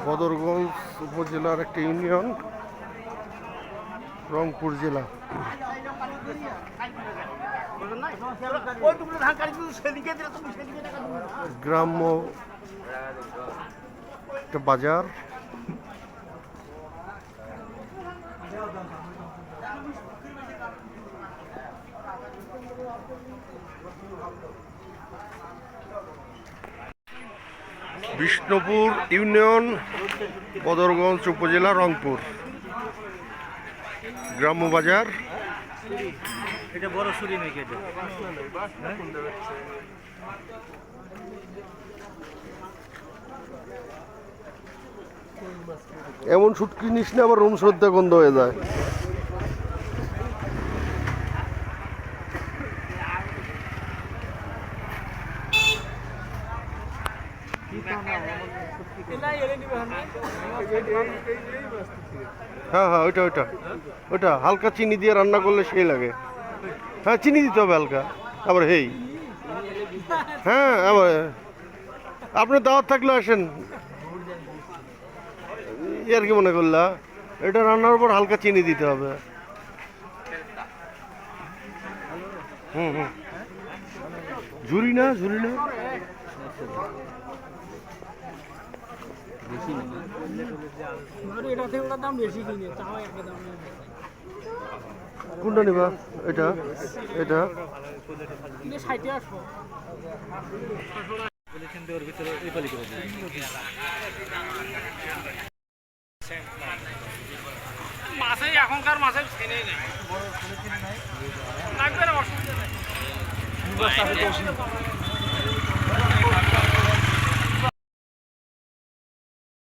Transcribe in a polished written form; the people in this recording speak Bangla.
বদরগঞ্জ উপজেলার একটি ইউনিয়ন, রংপুর জেলা। গ্রাম্য একটা বাজার। বিষ্ণুপুর ইউনিয়ন, বদরগঞ্জ উপজেলা, রংপুর গ্রাম্য বাজার। এটা বড় ছুরি নাকি এটা? এমন শুটকি নিস না, আবার রুম শ্রদ্ধা গন্ধ হয়ে যায়। হ্যাঁ হ্যাঁ, ওইটা ওইটা ওইটা হালকা চিনি দিয়ে রান্না করলে সেই লাগে। হ্যাঁ, চিনি দিতে হবে হালকা। আবার হেই, হ্যাঁ, আবার আপনার দাওয়াত থাকলে আসেন। আর কি মনে করলা, এটা রান্নার পর হালকা চিনি দিতে হবে। হুম হুম, ঝুরি না, ঝুরি না। কোনটা নিবা? এটা এটা মাছে এখনকার মাছে ছেড়ে নেই, লাগবে না, অসুবিধা নেই।